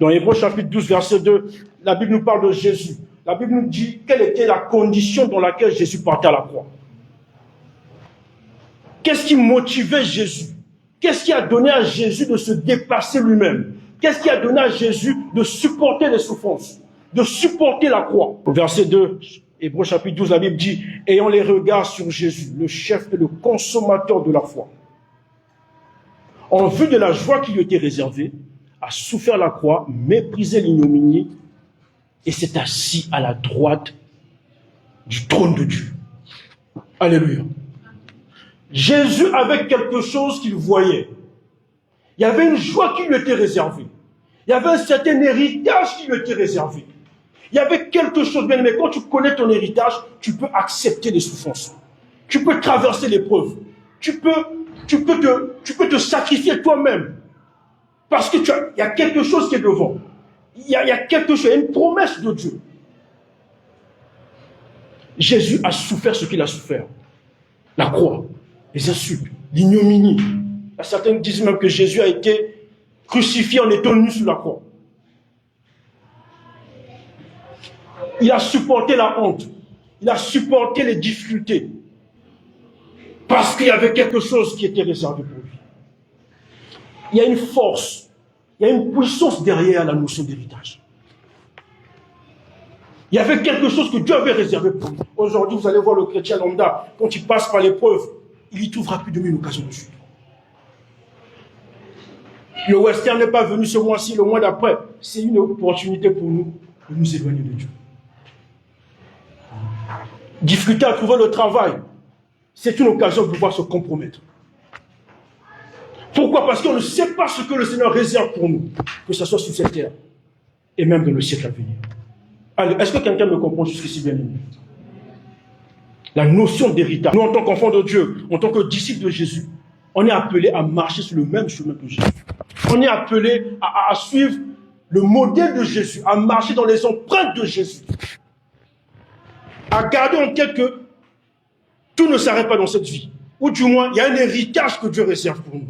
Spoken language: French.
Dans Hébreux chapitre 12, verset 2, la Bible nous parle de Jésus. La Bible nous dit quelle était la condition dans laquelle Jésus partait à la croix. Qu'est-ce qui motivait Jésus? Qu'est-ce qui a donné à Jésus de se déplacer lui-même? Qu'est-ce qui a donné à Jésus de supporter les souffrances, de supporter la croix? Au verset 2, Hébreux chapitre 12, la Bible dit « Ayant les regards sur Jésus, le chef et le consommateur de la foi, en vue de la joie qui lui était réservée, a souffert la croix, méprisé l'ignominie, et s'est assis à la droite du trône de Dieu. » Alléluia. Jésus avait quelque chose qu'il voyait. Il y avait une joie qui lui était réservée. Il y avait un certain héritage qui lui était réservé. Il y avait quelque chose, bien aimé, quand tu connais ton héritage, tu peux accepter les souffrances. Tu peux traverser l'épreuve. Tu peux te sacrifier toi-même. Parce que il y a quelque chose qui est devant. Il y a quelque chose, il y a une promesse de Dieu. Jésus a souffert ce qu'il a souffert. La croix, les insultes, l'ignominie. Certains disent même que Jésus a été crucifié en étant nu sur la croix. Il a supporté la honte. Il a supporté les difficultés. Parce qu'il y avait quelque chose qui était réservé pour lui. Il y a une force, il y a une puissance derrière la notion d'héritage. Il y avait quelque chose que Dieu avait réservé pour lui. Aujourd'hui, vous allez voir le chrétien lambda, quand il passe par l'épreuve, il y trouvera plus de une occasion de suivre. Le western n'est pas venu ce mois-ci, le mois d'après. C'est une opportunité pour nous de nous éloigner de Dieu. Difficulté à trouver le travail, c'est une occasion de pouvoir se compromettre. Pourquoi? Parce qu'on ne sait pas ce que le Seigneur réserve pour nous, que ce soit sur cette terre et même dans le siècle à venir. Allez, est-ce que quelqu'un me comprend jusqu'ici, bien aimé? La notion d'héritage. Nous, en tant qu'enfants de Dieu, en tant que disciples de Jésus, on est appelé à marcher sur le même chemin que Jésus. On est appelé à suivre le modèle de Jésus, à marcher dans les empreintes de Jésus. À garder en tête que tout ne s'arrête pas dans cette vie. Ou du moins, il y a un héritage que Dieu réserve pour nous.